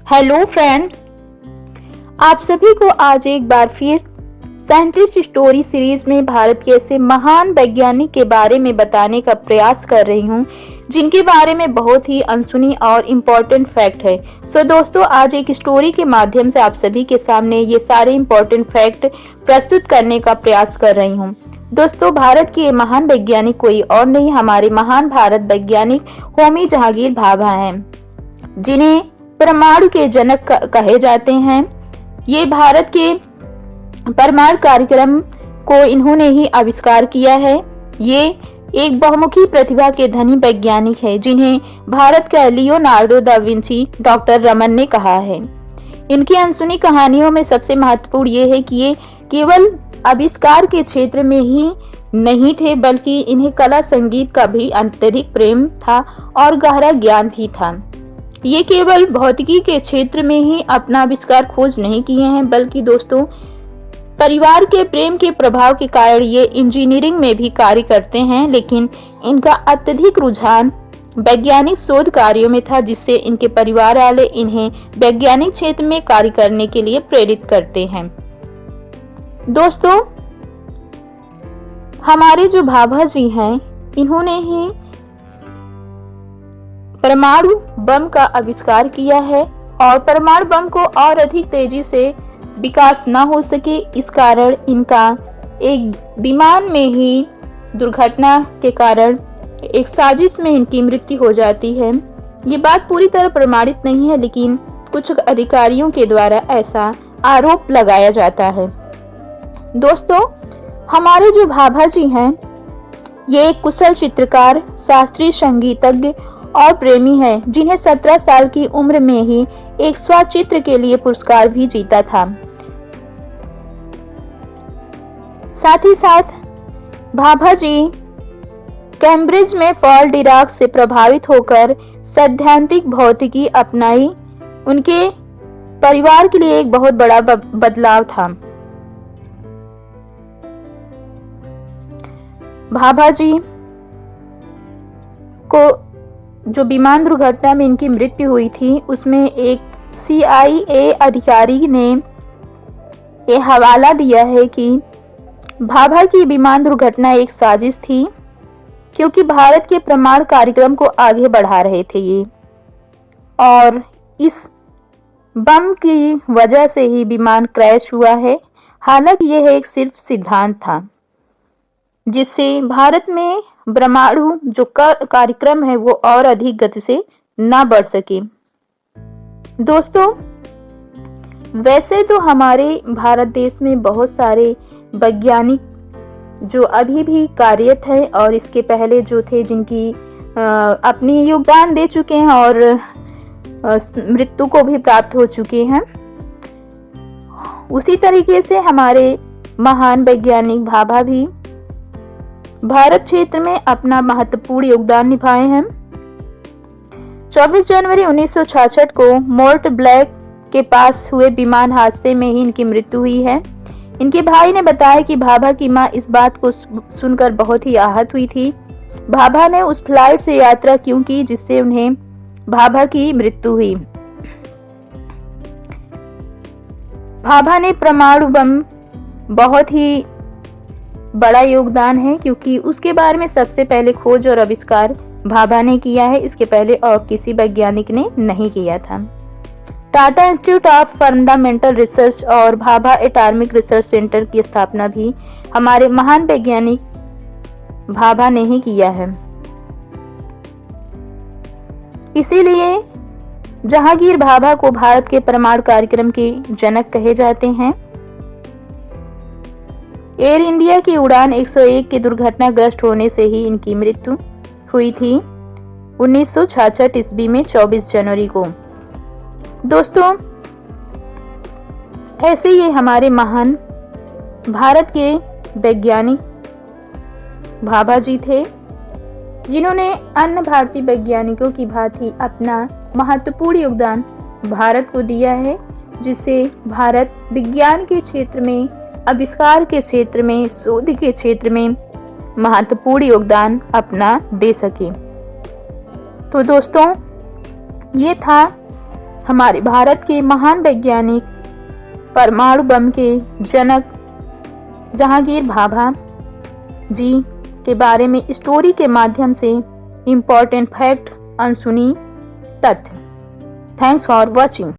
Hello friend, आप सभी को आज एक बार फिर साइंटिस्ट स्टोरी सीरीज में भारत के ऐसे महान वैज्ञानिक के बारे में बताने का प्रयास कर रही हूँ जिनके बारे में बहुत ही अनसुनी और इम्पोर्टेंट फैक्ट है। दोस्तों, आज एक स्टोरी के माध्यम से आप सभी के सामने ये सारे इम्पोर्टेंट फैक्ट प्रस्तुत करने का प्रयास कर रही हूँ। दोस्तों, भारत के महान वैज्ञानिक कोई और नहीं, हमारे महान भारत वैज्ञानिक होमी जहांगीर भाभा हैं, जिन्हें परमाणु के जनक कहे जाते हैं। ये भारत के परमाणु कार्यक्रम को इन्होंने ही आविष्कार किया है। ये एक बहुमुखी प्रतिभा के धनी वैज्ञानिक है, जिन्हें भारत का Leonardo da Vinci doctor Raman ने कहा है। इनकी अनसुनी कहानियों में सबसे महत्वपूर्ण ये है कि ये केवल आविष्कार के क्षेत्र में ही नहीं थे, बल्कि इन्हें कला संगीत का भी अत्यधिक प्रेम था और गहरा ज्ञान भी था। ये केवल भौतिकी के क्षेत्र में ही अपना आविष्कार खोज नहीं किए हैं, बल्कि दोस्तों परिवार के प्रेम के प्रभाव के कारण ये इंजीनियरिंग में भी कार्य करते हैं। लेकिन इनका अत्यधिक रुझान वैज्ञानिक शोध कार्यों में था, जिससे इनके परिवार वाले इन्हें वैज्ञानिक क्षेत्र में कार्य करने के लिए प्रेरित करते हैं। दोस्तों, हमारे जो भाभा जी हैं, इन्होंने ही परमाणु बम का आविष्कार किया है और परमाणु बम को और अधिक तेजी से विकास न हो सके, इस कारण इनका एक विमान में ही दुर्घटना के कारण एक साजिश में इनकी मृत्यु हो जाती है। ये बात पूरी तरह प्रमाणित नहीं है, लेकिन कुछ अधिकारियों के द्वारा ऐसा आरोप लगाया जाता है। दोस्तों, हमारे जो भाभा जी हैं, ये एक कुशल चित्रकार, शास्त्रीय संगीतज्ञ और प्रेमी है, जिन्हें 17 साल की उम्र में ही एक स्वचित्र के लिए पुरस्कार भी जीता था। साथ ही साथ भाभा जी कैम्ब्रिज में पॉल डिराक से प्रभावित होकर सैद्धांतिक भौतिकी अपनाई। उनके परिवार के लिए एक बहुत बड़ा बदलाव था। भाभा जी को जो विमान दुर्घटना में इनकी मृत्यु हुई थी, उसमें एक CIA अधिकारी ने यह हवाला दिया है कि भाभा की विमान दुर्घटना एक साजिश थी, क्योंकि भारत के परमाणु कार्यक्रम को आगे बढ़ा रहे थे ये, और इस बम की वजह से ही विमान क्रैश हुआ है। हालांकि यह एक सिर्फ सिद्धांत था, जिससे भारत में परमाणु जो कार्यक्रम है वो और अधिक गति से ना बढ़ सके। दोस्तों, वैसे तो हमारे भारत देश में बहुत सारे वैज्ञानिक जो अभी भी कार्यरत हैं और इसके पहले जो थे, जिनकी अपनी योगदान दे चुके हैं और मृत्यु को भी प्राप्त हो चुके हैं। उसी तरीके से हमारे महान वैज्ञानिक भाभा भी भारत क्षेत्र में अपना महत्वपूर्ण योगदान निभाए हैं। 24 जनवरी 1966 को मोर्ट ब्लैक के पास हुए विमान हादसे में ही इनकी मृत्यु हुई है। इनके भाई ने बताया कि भाभा की मां इस बात को सुनकर बहुत ही आहत हुई थी। भाभा ने उस फ्लाइट से यात्रा क्यों की जिससे उन्हें भाभा की मृत्यु हुई। भाभा ने परमाणु बम बहुत ही बड़ा योगदान है, क्योंकि उसके बारे में सबसे पहले खोज और आविष्कार भाभा ने किया है। इसके पहले और किसी वैज्ञानिक ने नहीं किया था। Tata institute of fundamental research और भाभा एटॉमिक रिसर्च सेंटर की स्थापना भी हमारे महान वैज्ञानिक भाभा ने ही किया है। इसीलिए जहांगीर भाभा को भारत के परमाणु कार्यक्रम के जनक कहे जाते हैं। एयर इंडिया की उड़ान 101 के दुर्घटनाग्रस्त होने से ही इनकी मृत्यु हुई थी 1966 ईस्वी में 24 जनवरी को। दोस्तों, ऐसे ही हमारे महान भारत के वैज्ञानिक भाभा जी थे, जिन्होंने अन्य भारतीय वैज्ञानिकों की भांति अपना महत्वपूर्ण योगदान भारत को दिया है, जिससे भारत विज्ञान के क्षेत्र में, आविष्कार के क्षेत्र में, शोध के क्षेत्र में महत्वपूर्ण योगदान अपना दे सके। तो दोस्तों, ये था हमारे भारत के महान वैज्ञानिक, परमाणु बम के जनक जहांगीर भाभा जी के बारे में स्टोरी के माध्यम से इम्पोर्टेंट फैक्ट, अनसुनी तथ्य। Thanks for watching.